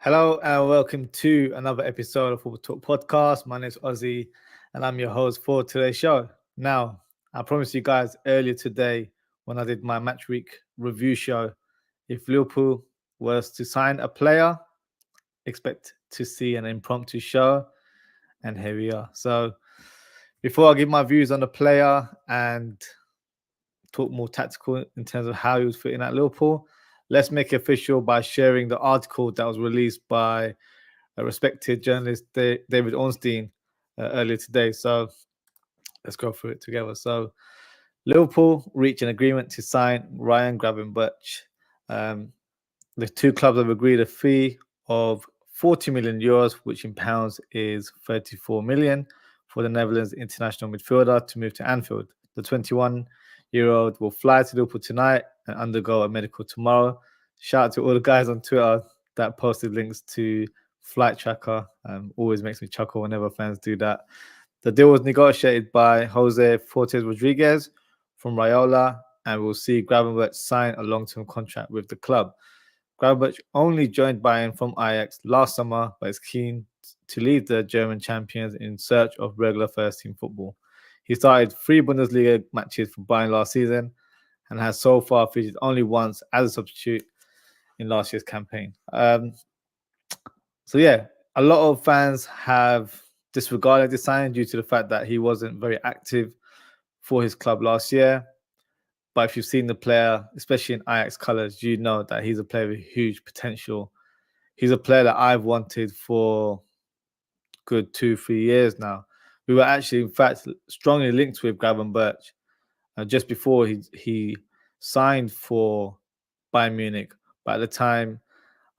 Hello and welcome to another episode of Football Talk Podcast. My name is Ozzie and I'm your host for today's show. Now, I promised you guys earlier today when I did my match week review show, if Liverpool was to sign a player, expect to see an impromptu show. And here we are. So before I give my views on the player and talk more tactical in terms of how he was fitting at Liverpool, let's make it official by sharing the article that was released by a respected journalist, David Ornstein, earlier today. So let's go through it together. So Liverpool reached an agreement to sign Ryan Gravenberch. The two clubs have agreed a fee of 40 million euros, which in pounds is 34 million, for the Netherlands international midfielder to move to Anfield. The 21-year-old will fly to Liverpool tonight and undergo a medical tomorrow. Shout out to all the guys on Twitter that posted links to Flight Tracker. Always makes me chuckle whenever fans do that. The deal was negotiated by Jose Fortes Rodriguez from Rayola, and we'll see Gravenberch sign a long-term contract with the club. Gravenberch only joined Bayern from Ajax last summer, but is keen to lead the German champions in search of regular first-team football. He started 3 Bundesliga matches for Bayern last season and has so far featured only once as a substitute in last year's campaign. So yeah, a lot of fans have disregarded the signing due to the fact that he wasn't very active for his club last year. But if you've seen the player, especially in Ajax colours, you know that he's a player with huge potential. He's a player that I've wanted for good 2-3 years now. We were actually, in fact, strongly linked with Gravenberch just before he signed for Bayern Munich. But at the time,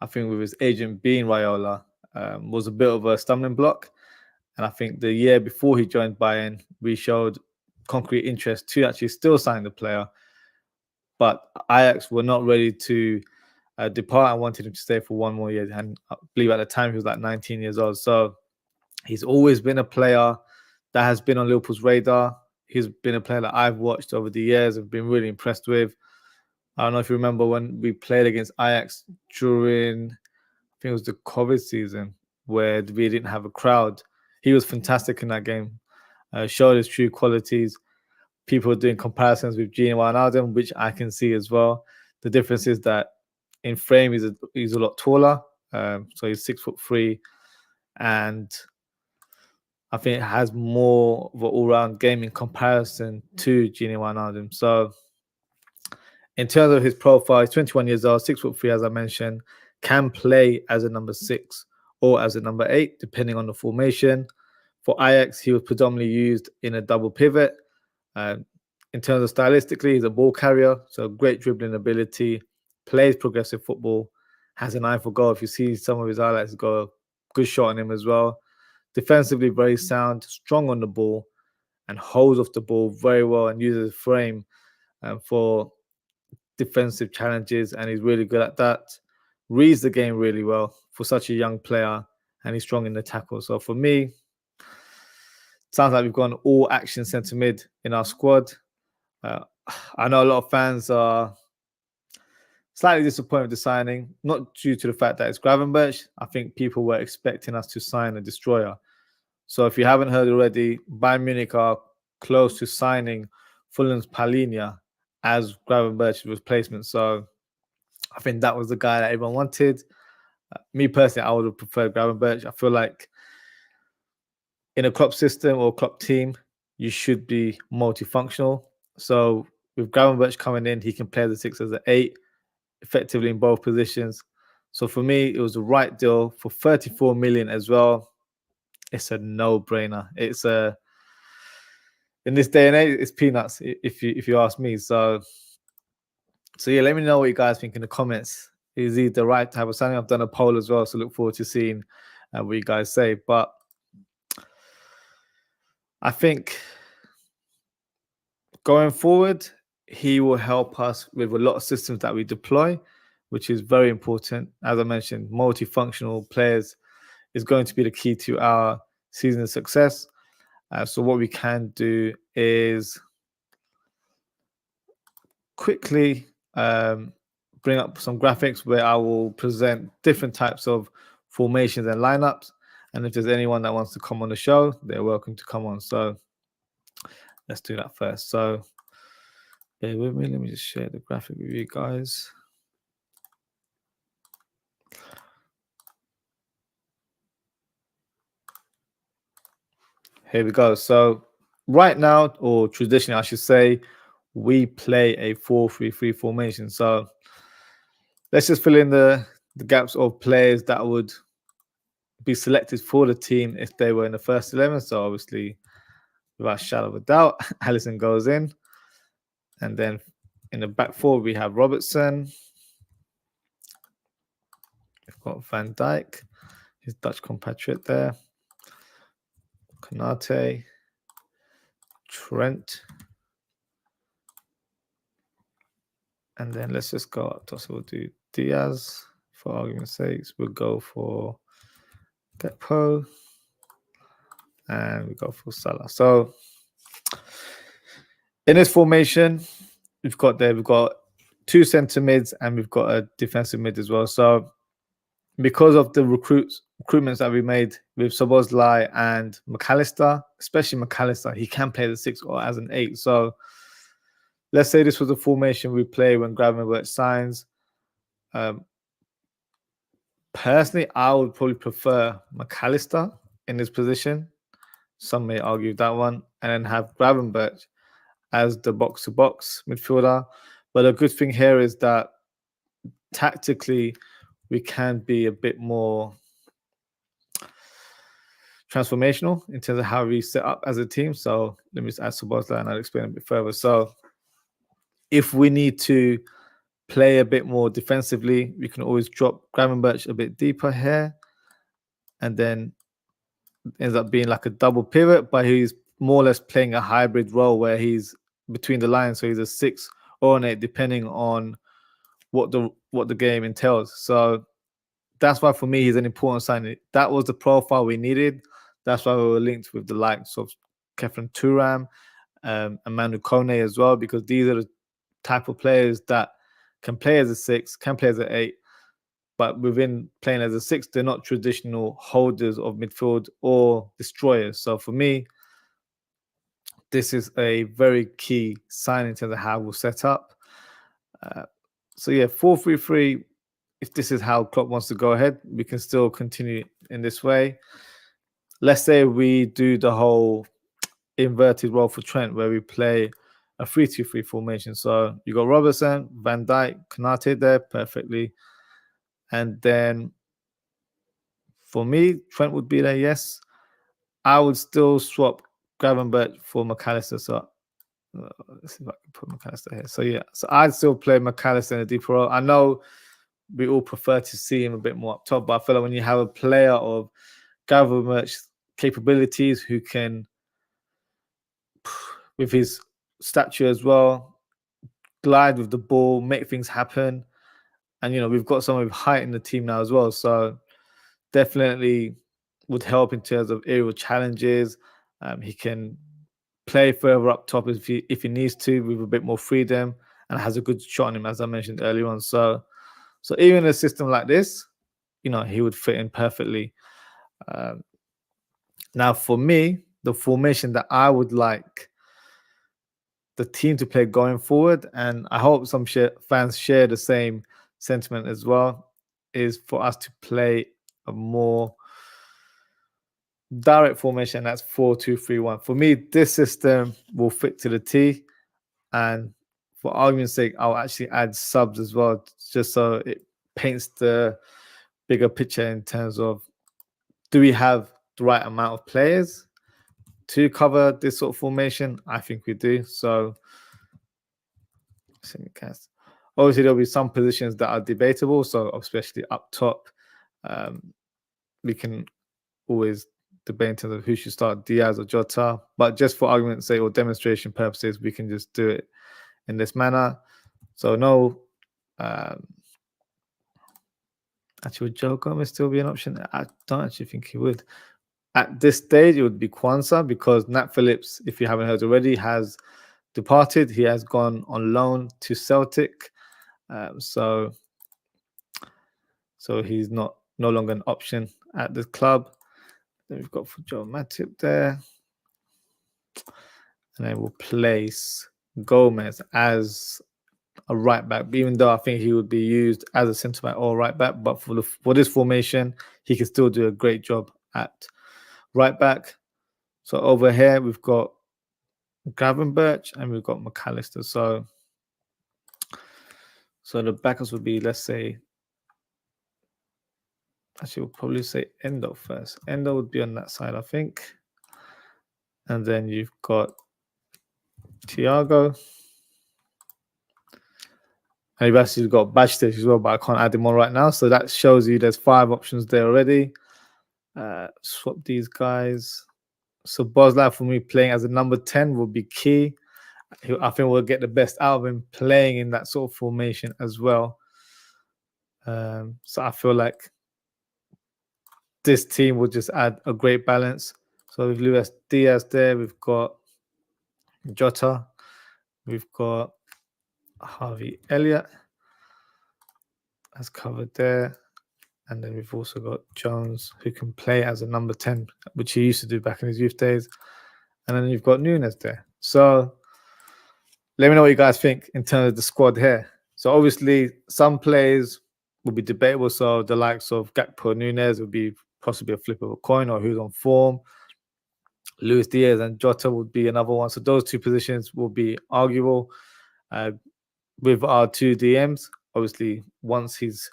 I think with his agent being Rayola, was a bit of a stumbling block. And I think the year before he joined Bayern, we showed concrete interest to actually still sign the player. But Ajax were not ready to depart. I wanted him to stay for one more year. And I believe at the time he was like 19 years old. So he's always been a player that has been on Liverpool's radar. He's been a player that I've watched over the years and been really impressed with. I don't know if you remember when we played against Ajax during, I think it was the COVID season, where we didn't have a crowd. He was fantastic in that game, showed his true qualities. People are doing comparisons with Gini Wijnaldum, which I can see as well. The difference is that in frame, he's a lot taller. So he's 6'3", and I think it has more of an all-round game in comparison to Gini Wijnaldum. So in terms of his profile, he's 21 years old, 6'3", as I mentioned, can play as a number 6 or as a number 8, depending on the formation. For Ajax, he was predominantly used in a double pivot. In terms of stylistically, he's a ball carrier, so great dribbling ability, plays progressive football, has an eye for goal. If you see some of his highlights, he's got a good shot on him as well. Defensively, very sound, strong on the ball, and holds off the ball very well and uses frame for defensive challenges, and he's really good at that. Reads the game really well for such a young player, and he's strong in the tackle. So for me, sounds like we've got an all-action centre mid in our squad. I know a lot of fans are slightly disappointed with the signing, not due to the fact that it's Gravenberch. I think people were expecting us to sign a destroyer. So if you haven't heard already, Bayern Munich are close to signing Fulham's Palhinha as Gravenberch's replacement. So I think that was the guy that everyone wanted. Me personally, I would have preferred Gravenberch. I feel like in a Klopp system or Klopp team, you should be multifunctional. So with Gravenberch coming in, he can play the 6 as an 8, effectively in both positions. So for me, it was the right deal for 34 million as well. It's a no-brainer. It's in this day and age, it's peanuts if you ask me. So yeah, let me know what you guys think in the comments. Is he the right type of signing? I've done a poll as well, so look forward to seeing what you guys say. But I think going forward, he will help us with a lot of systems that we deploy, which is very important. As I mentioned, multifunctional players is going to be the key to our season success. So what we can do is quickly bring up some graphics where I will present different types of formations and lineups. And if there's anyone that wants to come on the show, they're welcome to come on. So let's do that first. So bear with me. Let me just share the graphic with you guys. Here we go. So right now, or traditionally, I should say, we play a 4-3-3 formation. So let's just fill in the gaps of players that would be selected for the team if they were in the first 11. So obviously, without a shadow of a doubt, Alisson goes in. And then in the back four, we have Robertson. We've got Van Dijk, his Dutch compatriot there. Konate, Trent. And then let's just go up top. So we'll do Diaz. For argument's sake, we'll go for Gakpo. And we go for Salah. So in this formation, we've got two centre mids and we've got a defensive mid as well. So because of the recruitments that we made with Szoboszlai and McAllister, especially McAllister, he can play the 6 or as an 8. So let's say this was a formation we play when Gravenberch signs. Personally, I would probably prefer McAllister in this position. Some may argue that one, and then have Gravenberch as the box-to-box midfielder. But the good thing here is that tactically, we can be a bit more transformational in terms of how we set up as a team. So let me just add Szoboszlai and I'll explain a bit further. So if we need to play a bit more defensively, we can always drop Gravenberch a bit deeper here. And then ends up being like a double pivot, but he's more or less playing a hybrid role where he's between the lines. So he's a 6 or an 8, depending on what the game entails. So that's why for me he's an important signing. That was the profile we needed. That's why we were linked with the likes of Kefren Turam and Manu Kone as well, because these are the type of players that can play as a 6, can play as an 8, but within playing as a 6, they're not traditional holders of midfield or destroyers. So for me, this is a very key sign in terms of how we'll set up. So yeah, 4-3-3. If this is how Klopp wants to go ahead, we can still continue in this way. Let's say we do the whole inverted role for Trent, where we play a 3-2-3 formation. So you got Robertson, Van Dijk, Konate there perfectly. And then for me, Trent would be there, yes. I would still swap Gravenberch for McAllister. So let's see if I can put McAllister here. So yeah, so I'd still play McAllister in a deeper role. I know we all prefer to see him a bit more up top, but I feel like when you have a player of Gravenberch's capabilities who can, with his stature as well, glide with the ball, make things happen. And, you know, we've got someone with height in the team now as well. So definitely would help in terms of aerial challenges. He can play further up top if he needs to, with a bit more freedom, and has a good shot on him, as I mentioned earlier on. So even in a system like this, you know, he would fit in perfectly. Now, for me, the formation that I would like the team to play going forward, and I hope some fans share the same sentiment as well, is for us to play a more direct formation. That's 4-2-3-1. For me, this system will fit to the T, and for argument's sake, I'll actually add subs as well, just so it paints the bigger picture in terms of, do we have the right amount of players to cover this sort of formation? I think we do. So obviously there'll be some positions that are debatable, so especially up top, we can always debate in terms of who should start, Diaz or Jota, but just for argument's sake or demonstration purposes, we can just do it in this manner. So no, actually, would Joe Gomez still be an option? I don't actually think he would. At this stage, it would be Kwanzaa, because Nat Phillips, if you haven't heard already, has departed. He has gone on loan to Celtic. So he's not no longer an option at the club. Then we've got for Joe Matip there. And then we'll place Gomez as a right back, even though I think he would be used as a centre back or right back. But for this formation, he can still do a great job at right back. So over here, we've got Gravenberch and we've got McAllister. So the backups would be, let's say, actually, we'll probably say Endo first. Endo would be on that side, I think. And then you've got Thiago. And you've actually got Bajtic as well, but I can't add him on right now. So that shows you there's 5 options there already. Swap these guys. So Bosley, for me, playing as a number 10 will be key. I think we'll get the best out of him playing in that sort of formation as well. So I feel like this team will just add a great balance. So with Luis Diaz there, we've got Jota, we've got Harvey Elliott as covered there. And then we've also got Jones, who can play as a number 10, which he used to do back in his youth days. And then you've got Nunes there. So let me know what you guys think in terms of the squad here. So obviously, some players will be debatable. So the likes of Gakpo, Nunes would be possibly a flip of a coin or who's on form. Luis Diaz and Jota would be another one. So those 2 positions will be arguable. With our 2 DMs, obviously, once he's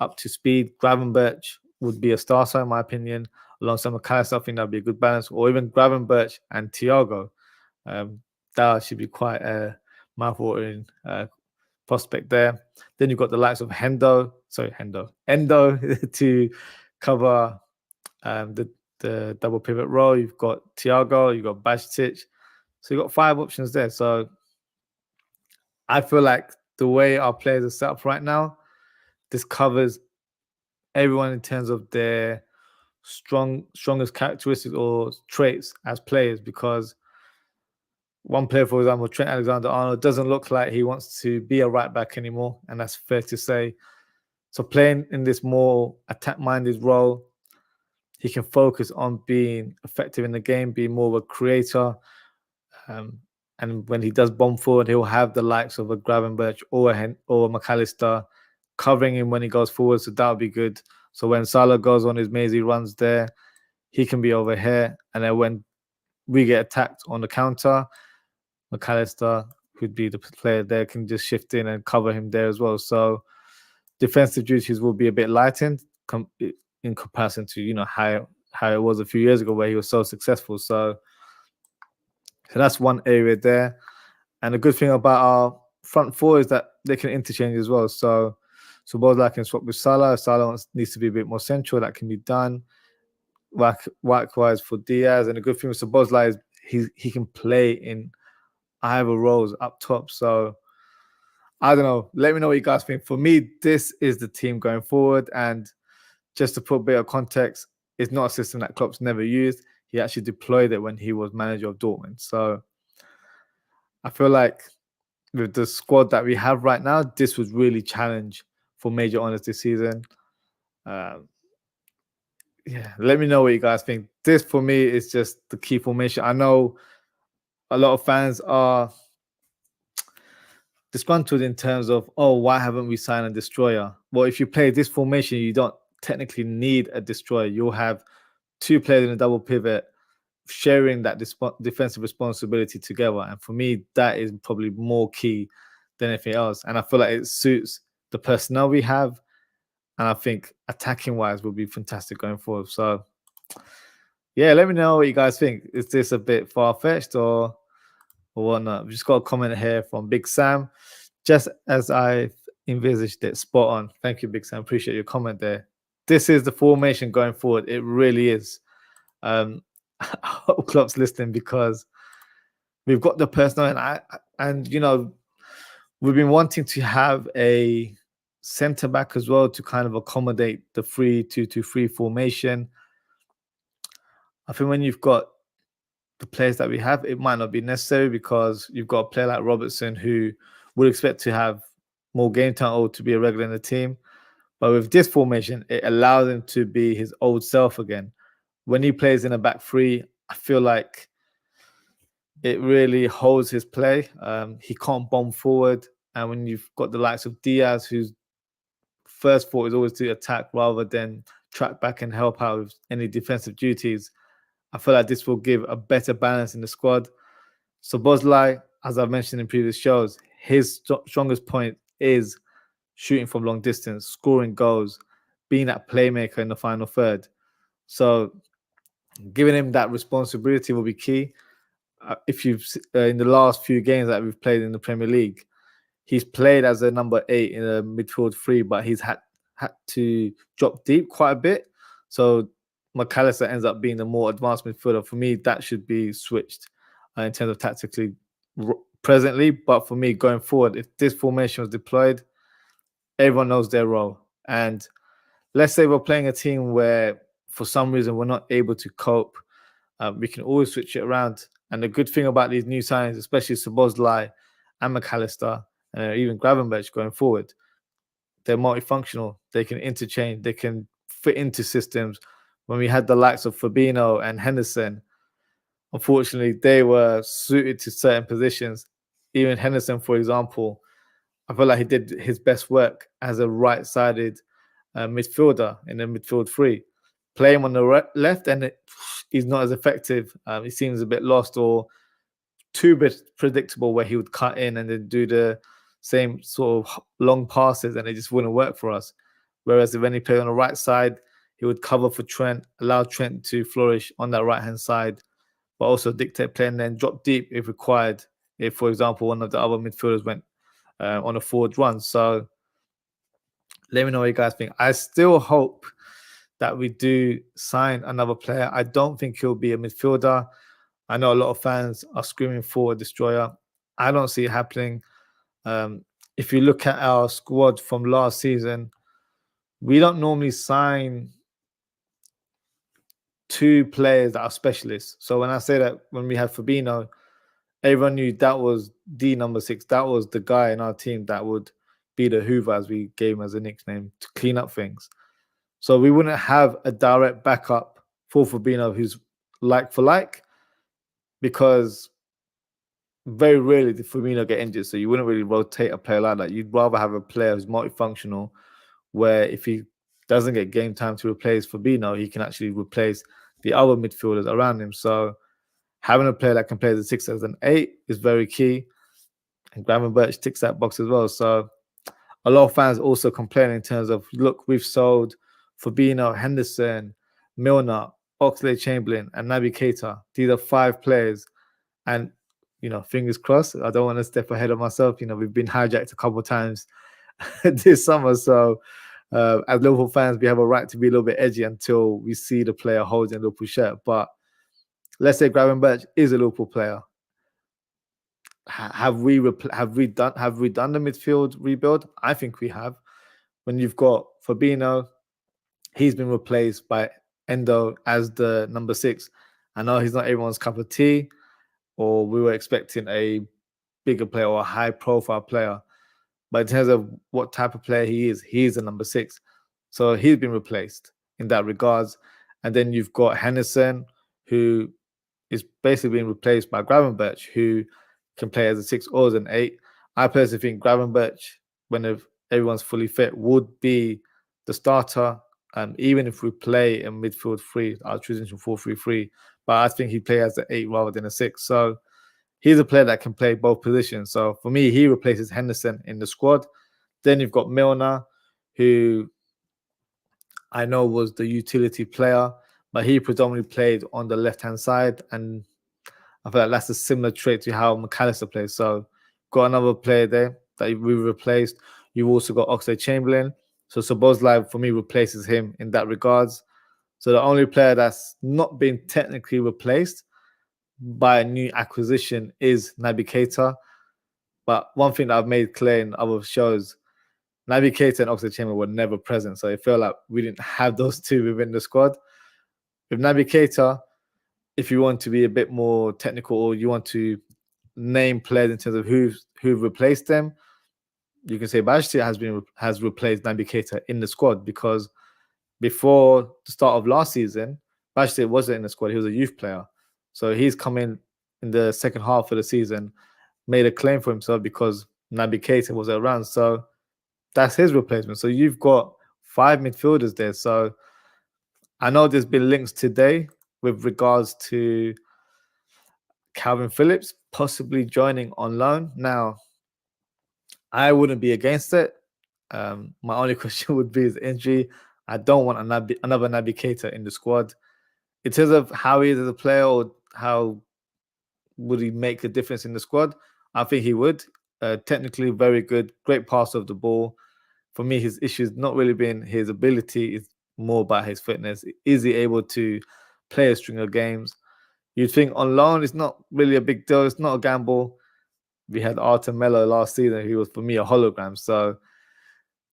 up to speed, Gravenberch would be a starter, in my opinion. Alongside McAllister, I think that would be a good balance. Or even Gravenberch and Thiago. That should be quite a mouth-watering prospect there. Then you've got the likes of Endo to cover the double pivot role. You've got Thiago, you've got Bajtic. So you've got 5 options there. So I feel like the way our players are set up right now, this covers everyone in terms of their strongest characteristics or traits as players. Because one player, for example, Trent Alexander-Arnold, doesn't look like he wants to be a right back anymore, and that's fair to say. So playing in this more attack-minded role, he can focus on being effective in the game, being more of a creator. And when he does bomb forward, he'll have the likes of a Gravenberch or McAllister covering him when he goes forward. So that would be good. So when Salah goes on his mazy runs there, he can be over here. And then when we get attacked on the counter, McAllister, who'd be the player there, can just shift in and cover him there as well. So defensive duties will be a bit lightened in comparison to, how it was a few years ago where he was so successful. So that's one area there. And the good thing about our front 4 is that they can interchange as well. So Bosley can swap with Salah. If Salah needs to be a bit more central, that can be done. Likewise for Diaz. And the good thing with Bosley is he can play in either roles up top. So I don't know. Let me know what you guys think. For me, this is the team going forward. And just to put a bit of context, it's not a system that Klopp's never used. He actually deployed it when he was manager of Dortmund. So I feel like with the squad that we have right now, this would really challenge for major honors this season. Let me know what you guys think. This, for me, is just the key formation. I know a lot of fans are disgruntled in terms of, why haven't we signed a destroyer? Well, if you play this formation, you don't technically need a destroyer. You'll have 2 players in a double pivot sharing that defensive responsibility together. And for me, that is probably more key than anything else. And I feel like it suits the personnel we have. And I think attacking-wise will be fantastic going forward. So, let me know what you guys think. Is this a bit far-fetched or whatnot? We've just got a comment here from Big Sam. Just as I envisaged it, spot on. Thank you, Big Sam. Appreciate your comment there. This is the formation going forward. It really is. I hope Klopp's listening because we've got the personnel and we've been wanting to have a centre back as well to kind of accommodate the 3-2-2-3 formation. I think when you've got the players that we have, it might not be necessary because you've got a player like Robertson who would expect to have more game time or to be a regular in the team. But with this formation, it allows him to be his old self again. When he plays in a back three, I feel like it really holds his play. He can't bomb forward. And when you've got the likes of Diaz, whose first thought is always to attack rather than track back and help out with any defensive duties, I feel like this will give a better balance in the squad. So Boslai, as I've mentioned in previous shows, his strongest point is shooting from long distance, scoring goals, being that playmaker in the final third. So giving him that responsibility will be key. If you've in the last few games that we've played in the Premier League, he's played as a number 8 in a midfield three, but he's had to drop deep quite a bit. So McAllister ends up being the more advanced midfielder. For me, that should be switched in terms of tactically presently. But for me, going forward, if this formation was deployed, everyone knows their role. And let's say we're playing a team where for some reason we're not able to cope, we can always switch it around. And the good thing about these new signings, especially Szoboszlai and McAllister, and even Gravenberch going forward, they're multifunctional. They can interchange. They can fit into systems. When we had the likes of Fabinho and Henderson, unfortunately, they were suited to certain positions. Even Henderson, for example, I feel like he did his best work as a right-sided midfielder in the midfield three. Play him on the left, and he's not as effective. He seems a bit lost or too bit predictable, where he would cut in and then do the same sort of long passes, and it just wouldn't work for us. Whereas when he played on the right side, he would cover for Trent, allow Trent to flourish on that right-hand side, but also dictate play and then drop deep if required. If, for example, one of the other midfielders went on a forward run. So let me know what you guys think. I still hope that we do sign another player. I don't think he'll be a midfielder. I know a lot of fans are screaming for a destroyer. I don't see it happening. If you look at our squad from last season, we don't normally sign 2 players that are specialists. So when I say that, when we had Fabinho, everyone knew that was the number 6. That was the guy in our team that would be the Hoover, as we gave him as a nickname, to clean up things. So we wouldn't have a direct backup for Fabinho who's like for like, because very rarely did Firmino get injured. So you wouldn't really rotate a player like that. You'd rather have a player who's multifunctional, where if he doesn't get game time to replace Fabinho, he can actually replace the other midfielders around him. So having a player that can play as a 6 as an 8 is very key. And Gravenberch ticks that box as well. So a lot of fans also complain in terms of, look, we've sold Fabinho, Henderson, Milner, Oxlade-Chamberlain, and Naby Keita. These are 5 players. And, fingers crossed, I don't want to step ahead of myself. We've been hijacked a couple of times this summer. So as Liverpool fans, we have a right to be a little bit edgy until we see the player holding a Liverpool shirt. But let's say Gravenberch is a Liverpool player. Have we done the midfield rebuild? I think we have. When you've got Fabinho, he's been replaced by Endo as the number 6. I know he's not everyone's cup of tea, or we were expecting a bigger player or a high-profile player. But in terms of what type of player he's a number 6. So he's been replaced in that regards. And then you've got Henderson, who is basically being replaced by Gravenberch, who can play as a 6 or as an 8. I personally think Gravenberch, when everyone's fully fit, would be the starter. Even if we play in midfield 3, I'll choose him 4-3-3. But I think he'd play as an 8 rather than a 6. So he's a player that can play both positions. So for me, he replaces Henderson in the squad. Then you've got Milner, who I know was the utility player, but he predominantly played on the left-hand side. And I feel like that's a similar trait to how McAllister plays. So got another player there that we replaced. You've also got Oxlade-Chamberlain. So Szoboszlai, for me, replaces him in that regards. So the only player that's not been technically replaced by a new acquisition is Naby Keita. But one thing that I've made clear in other shows, Naby Keita and Oxlade-Chamberlain were never present. So it felt like we didn't have those two within the squad. With Naby Keita, if you want to be a bit more technical, or you want to name players in terms of who've replaced them, you can say Bajcetic has replaced Naby Keita in the squad, because before the start of last season, Bajcetic wasn't in the squad. He was a youth player. So he's come in the second half of the season, made a claim for himself because Naby Keita was around. So that's his replacement. So you've got 5 midfielders there. So I know there's been links today with regards to Calvin Phillips possibly joining on loan. Now, I wouldn't be against it. My only question would be his injury. I don't want another Naby Keita in the squad. In terms of how he is as a player, or how would he make a difference in the squad, I think he would. Technically very good, great passer of the ball. For me, his issue's not really been his ability, it's more about his fitness. Is he able to play a string of games? You'd think on loan, it's not really a big deal. It's not a gamble. We had Artem Melo last season. He was, for me, a hologram. So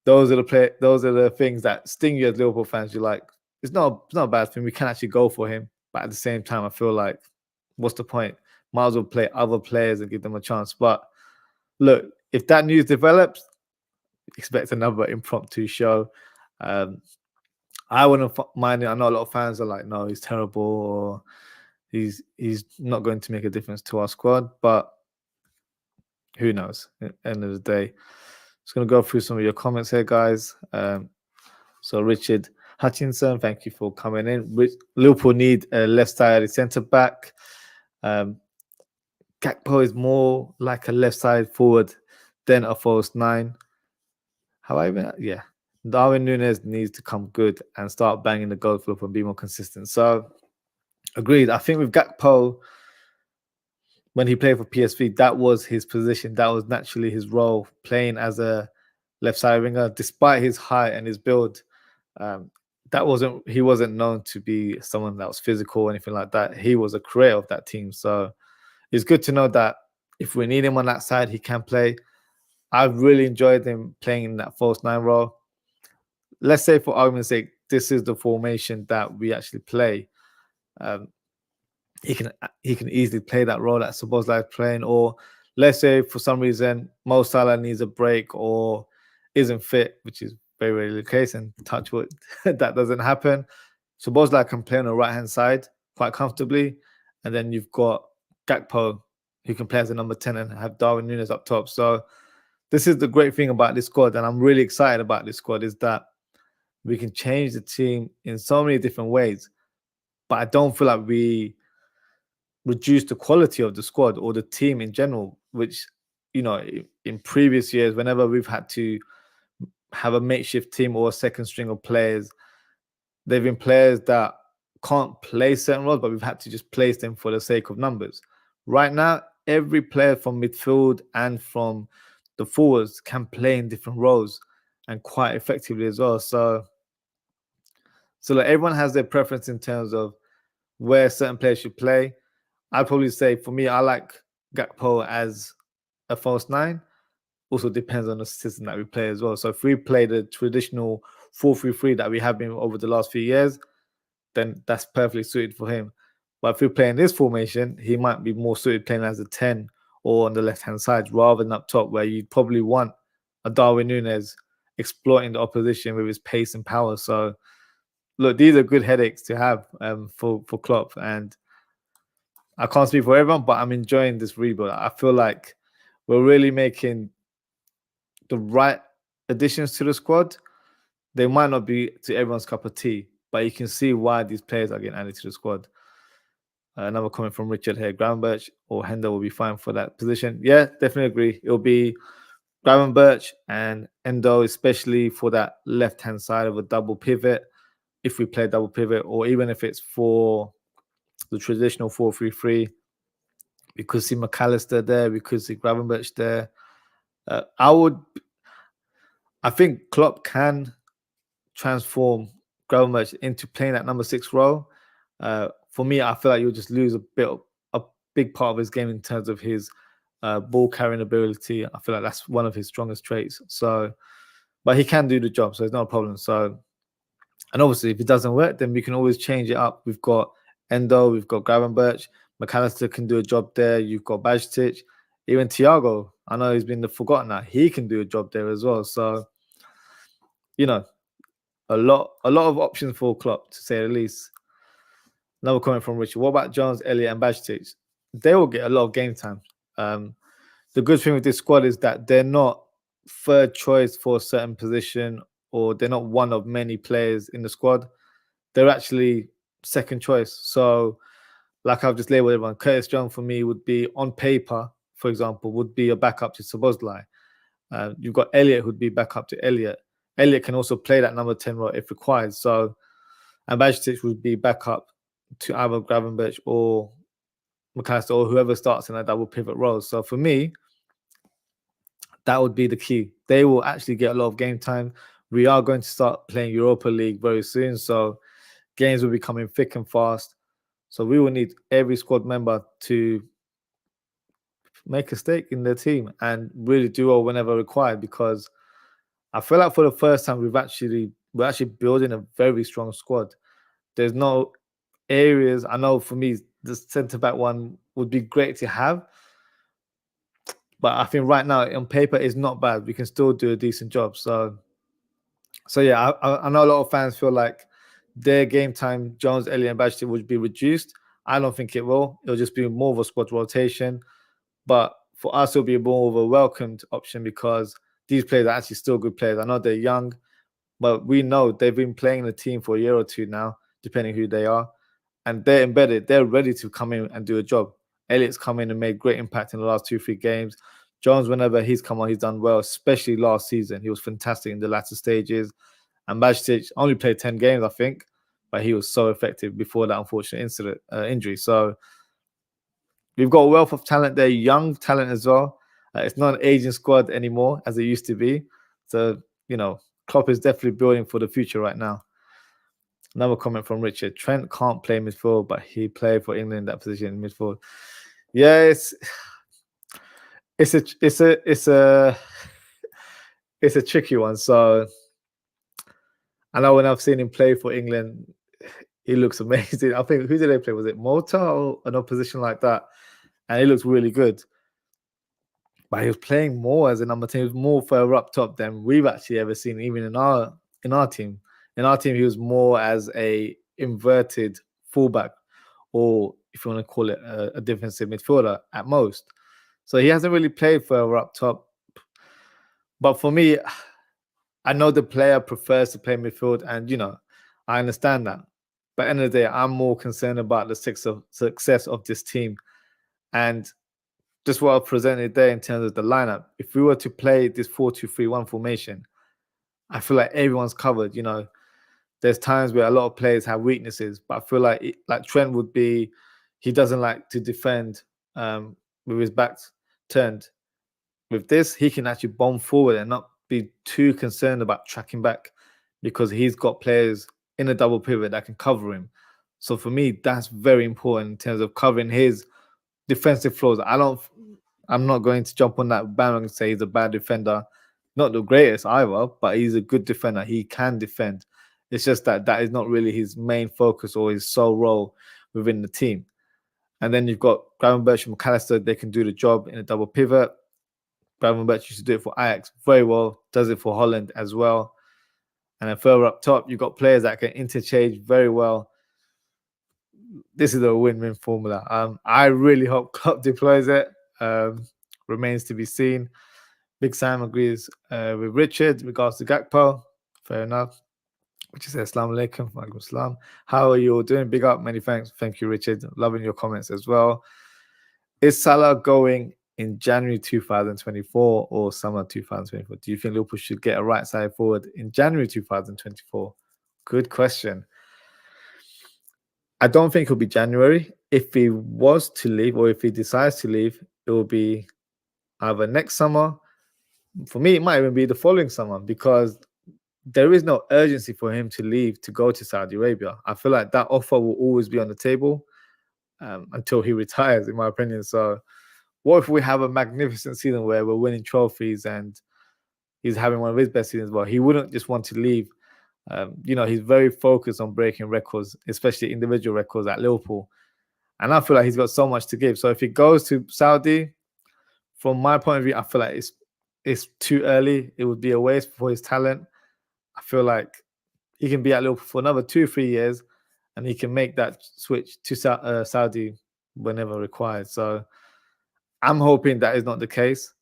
those are the things that sting you as Liverpool fans. You're like, it's not a bad thing. We can actually go for him. But at the same time, I feel like, what's the point? Might as well play other players and give them a chance. But look, if that news develops, expect another impromptu show. I wouldn't mind it. I know a lot of fans are like, no, he's terrible, or he's not going to make a difference to our squad. But who knows? At the end of the day, just going to go through some of your comments here, guys. So Richard Hutchinson, thank you for coming in. Liverpool need a left-sided centre-back. Gakpo is more like a left-sided forward than a false 9. However, yeah, Darwin Núñez needs to come good and start banging the goal for Liverpool and be more consistent. So, agreed. I think with Gakpo, when he played for PSV, that was his position. That was naturally his role, playing as a left-sided winger. Despite his height and his build, he wasn't known to be someone that was physical or anything like that. He was a creator of that team. So it's good to know that if we need him on that side, he can play. I've really enjoyed him playing in that false 9 role. Let's say, for argument's sake, this is the formation that we actually play. He can easily play that role that Szoboszlai is playing. Or let's say for some reason Mo Salah needs a break or isn't fit, which is very rarely the case, and touch wood, that doesn't happen. Szoboszlai can play on the right-hand side quite comfortably. And then you've got Gakpo, who can play as a number 10, and have Darwin Núñez up top. So this is the great thing about this squad, and I'm really excited about this squad, is that we can change the team in so many different ways. But I don't feel like we reduce the quality of the squad or the team in general, which, in previous years, whenever we've had to have a makeshift team or a second string of players, they've been players that can't play certain roles, but we've had to just place them for the sake of numbers. Right now, every player from midfield and from the forwards can play in different roles and quite effectively as well. So like, everyone has their preference in terms of where certain players should play. I'd probably say, for me, I like Gakpo as a false 9. Also depends on the system that we play as well. So if we play the traditional 4-3-3 that we have been over the last few years, then that's perfectly suited for him. But if we play in this formation, he might be more suited playing as a 10 or on the left-hand side rather than up top, where you'd probably want a Darwin Núñez exploiting the opposition with his pace and power. So look, these are good headaches to have for Klopp. And I can't speak for everyone, but I'm enjoying this rebuild. I feel like we're really making the right additions to the squad. They might not be to everyone's cup of tea, but you can see why these players are getting added to the squad. Another comment from Richard here: Gravenberch or Hendo will be fine for that position. Yeah, definitely agree. It'll be Gravenberch and Endo, especially for that left-hand side of a double pivot. If we play double pivot, or even if it's for the traditional 4-3-3, we could see McAllister there, we could see Gravenberch there. I think Klopp can transform Gravenberch into playing that number 6 role. For me, I feel like you'll just lose a big part of his game in terms of his ball carrying ability. I feel like that's one of his strongest traits. So, but he can do the job, so it's not a problem. So, and obviously, if it doesn't work, then we can always change it up. We've got Endo, we've got Gravenberch, McAllister can do a job there. You've got Bajcetic, even Thiago I know he's been forgotten now. He can do a job there as well. So, you know, a lot of options for Klopp, to say the least. Another comment from Richard. What about Jones, Elliott, and Bajcetic? They will get a lot of game time. The good thing with this squad is that they're not third choice for a certain position, or they're not one of many players in the squad. They're actually second choice. So, like I've just labeled everyone, Curtis Jones for me would be, on paper, for example, would be a backup to Szoboszlai. You've got Elliott who'd be backup to Elliott. Elliott can also play that number 10 role if required. So, and Bajcetic would be backup to either Gravenberch or McAllister, or whoever starts in that double pivot role. So for me, that would be the key. They will actually get a lot of game time. We are going to start playing Europa League very soon, so games will be coming thick and fast. So we will need every squad member to make a stake in their team and really do well whenever required, because I feel like for the first time we're actually building a very strong squad. There's no areas. I know for me, the centre back one would be great to have, but I think right now on paper it's not bad. We can still do a decent job. So yeah, I know a lot of fans feel like their game time, Jones, Elliott, and Bajcetic, would be reduced. I don't think it will. It'll just be more of a squad rotation. But for us, it'll be more of a welcomed option, because these players are actually still good players. I know they're young, but we know they've been playing in the team for a year or two now, depending who they are. And they're embedded. They're ready to come in and do a job. Elliott's come in and made great impact in the last 2-3 games. Jones, whenever he's come on, he's done well, especially last season. He was fantastic in the latter stages. And Bajcetic only played 10 games, I think, but he was so effective before that unfortunate injury. So we've got a wealth of talent there, young talent as well. It's not an aging squad anymore as it used to be. So, Klopp is definitely building for the future right now. Another comment from Richard. Trent can't play midfield, but he played for England in that position in midfield. Yeah, it's a tricky one. So I know when I've seen him play for England, he looks amazing. I think, who did they play? Was it Malta or an opposition like that? And he looks really good. But he was playing more as a number 10. He was more further up top than we've actually ever seen, even in our team. In our team, he was more as a inverted fullback, or if you want to call it a defensive midfielder at most. So he hasn't really played further up top. But for me, I know the player prefers to play midfield, and I understand that. But at the end of the day, I'm more concerned about the success of this team. And just what I've presented there in terms of the lineup, if we were to play this 4-2-3-1 formation, I feel like everyone's covered. There's times where a lot of players have weaknesses, but I feel like Trent would be, he doesn't like to defend with his back turned. With this, he can actually bomb forward and not be too concerned about tracking back, because he's got players in a double pivot that can cover him. So for me, that's very important in terms of covering his defensive flaws. I'm not going to jump on that bandwagon and say he's a bad defender. Not the greatest either, but he's a good defender. He can defend. It's just that is not really his main focus or his sole role within the team. And then you've got Gravenberch and McAllister. They can do the job in a double pivot. Gravenberch used to do it for Ajax very well, does it for Holland as well. And then further up top, you've got players that can interchange very well. This is a win-win formula. I really hope Klopp deploys it. Remains to be seen. Big Sam agrees with Richard in regards to Gakpo. Fair enough. Which says, Assalamu alaikum. Walaikum assalam. How are you all doing? Big up. Many thanks. Thank you, Richard. Loving your comments as well. Is Salah going in January 2024 or summer 2024? Do you think Liverpool should get a right side forward in January 2024? Good question. I don't think it'll be January. If he was to leave, or if he decides to leave, it will be either next summer. For me, it might even be the following summer, because there is no urgency for him to leave to go to Saudi Arabia. I feel like that offer will always be on the table until he retires, in my opinion. So what if we have a magnificent season where we're winning trophies and he's having one of his best seasons? Well, he wouldn't just want to leave. He's very focused on breaking records, especially individual records at Liverpool. And I feel like he's got so much to give. So if he goes to Saudi, from my point of view, I feel like it's too early. It would be a waste for his talent. I feel like he can be at Liverpool for another 2-3 years, and he can make that switch to Saudi whenever required. So I'm hoping that is not the case.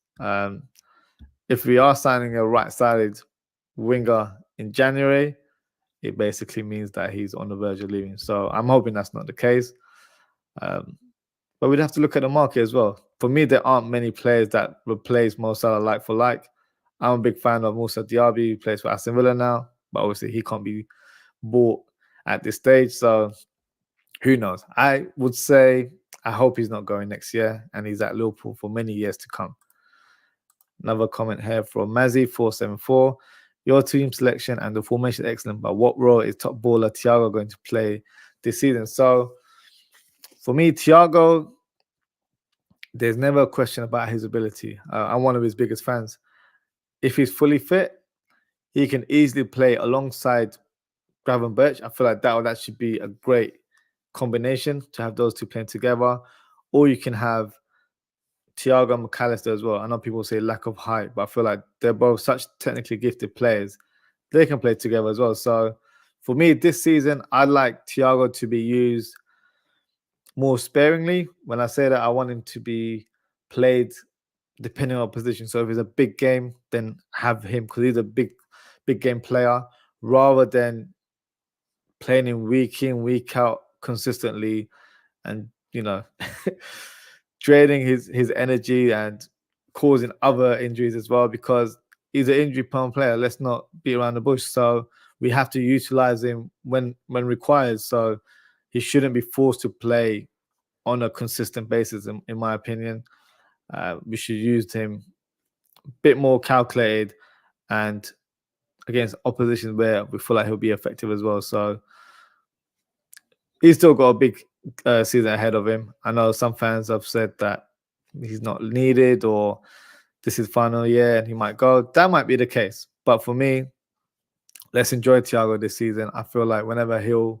If we are signing a right-sided winger in January, it basically means that he's on the verge of leaving. So I'm hoping that's not the case. But we'd have to look at the market as well. For me, there aren't many players that replace Mo Salah like for like. I'm a big fan of Moussa Diaby, who plays for Aston Villa now, but obviously he can't be bought at this stage. So who knows? I would say I hope he's not going next year and he's at Liverpool for many years to come. Another comment here from Mazzy474. Your team selection and the formation excellent, but what role is top baller Thiago going to play this season? So for me, Thiago, there's never a question about his ability. I'm one of his biggest fans. If he's fully fit, he can easily play alongside Gravenberch. I feel like that would actually be a great combination to have those two playing together. Or you can have Thiago and McAllister as well. I know people say lack of height, but I feel like they're both such technically gifted players. They can play together as well. So for me, this season, I'd like Thiago to be used more sparingly. When I say that, I want him to be played depending on position. So if it's a big game, then have him because he's a big game player, rather than playing him week in, week out consistently and, draining his energy and causing other injuries as well, because he's an injury-prone player. Let's not beat around the bush. So we have to utilize him when required. So he shouldn't be forced to play on a consistent basis, in my opinion. We should use him a bit more calculated and against opposition where we feel like he'll be effective as well. So he's still got a big season ahead of him. I know some fans have said that he's not needed or this is final year and he might go. That might be the case. But for me, let's enjoy Thiago this season. I feel like whenever he'll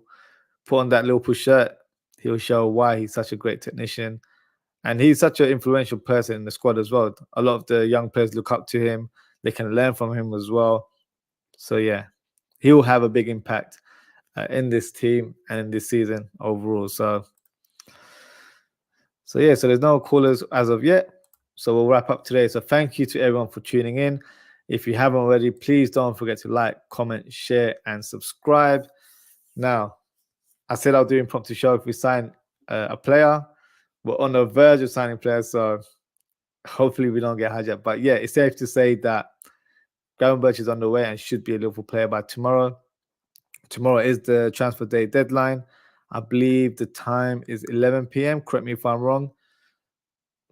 put on that Liverpool shirt, he'll show why he's such a great technician. And he's such an influential person in the squad as well. A lot of the young players look up to him. They can learn from him as well. So, yeah, he will have a big impact in this team and in this season overall. So there's no callers as of yet. So we'll wrap up today. So thank you to everyone for tuning in. If you haven't already, please don't forget to like, comment, share, and subscribe. Now, I said I'll do impromptu show if we sign a player. We're on the verge of signing players, so hopefully we don't get hijacked. But yeah, it's safe to say that Gravenberch is on the way and should be a Liverpool player by tomorrow. Tomorrow is the transfer day deadline. I believe the time is 11 p.m. Correct me if I'm wrong.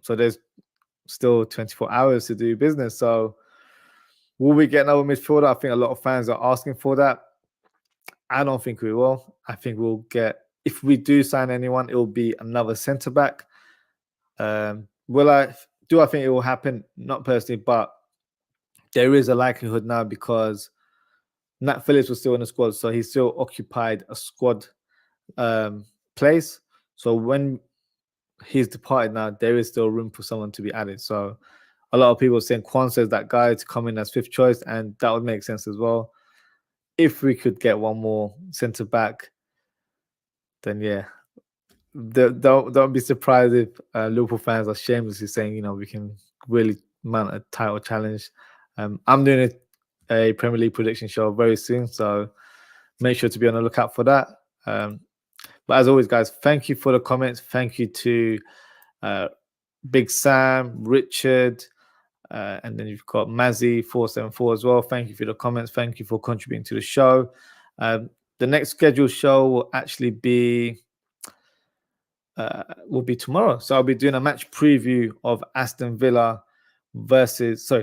So there's still 24 hours to do business. So will we get another midfielder? I think a lot of fans are asking for that. I don't think we will. I think we'll get, if we do sign anyone, it will be another centre-back. I think it will happen? Not personally, but there is a likelihood now because Nat Phillips was still in the squad, so he still occupied a squad place. So when he's departed now, there is still room for someone to be added. So a lot of people are saying Kwanzaa is that guy to come in as fifth choice, and that would make sense as well. If we could get one more centre back, then yeah, don't be surprised if Liverpool fans are shamelessly saying, we can really mount a title challenge. I'm doing a Premier League prediction show very soon, so make sure to be on the lookout for that. But as always, guys, thank you for the comments. Thank you to Big Sam, Richard, and then you've got Mazzy474 as well. Thank you for the comments. Thank you for contributing to the show. The next scheduled show will actually be tomorrow. So I'll be doing a match preview of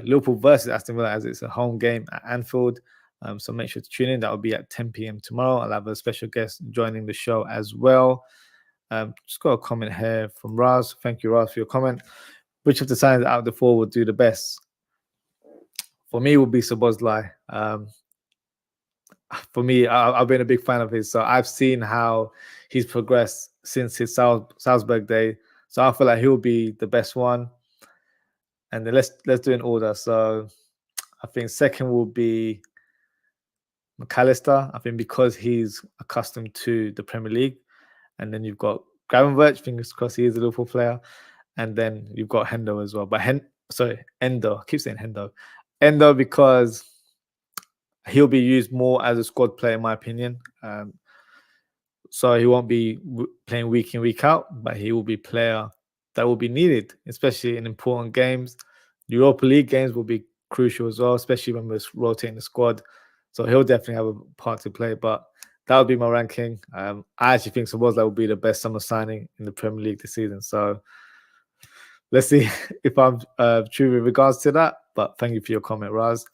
Liverpool versus Aston Villa, as it's a home game at Anfield. So make sure to tune in. That will be at 10 p.m. tomorrow. I'll have a special guest joining the show as well. Just got a comment here from Raz. Thank you, Raz, for your comment. Which of the signings out of the four will do the best? For me, it will be Szoboszlai. For me, I've been a big fan of his. So I've seen how he's progressed since his Salzburg day. So I feel like he'll be the best one. And then let's do an order. So I think second will be McAllister. I think because he's accustomed to the Premier League. And then you've got Gravenberch, fingers crossed he is a Liverpool player. And then you've got Hendo as well. But Endo. I keep saying Hendo. Endo because he'll be used more as a squad player, in my opinion. So he won't be playing week in, week out, but he will be a player that will be needed, especially in important games. Europa League games will be crucial as well, especially when we're rotating the squad. So he'll definitely have a part to play. But that would be my ranking. I actually think Szoboszlai will be the best summer signing in the Premier League this season. So let's see if I'm true with regards to that. But thank you for your comment, Raz.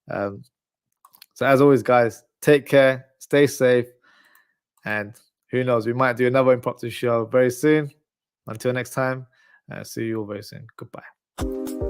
So as always, guys, take care, stay safe, and who knows, we might do another impromptu show very soon. Until next time, see you all very soon. Goodbye.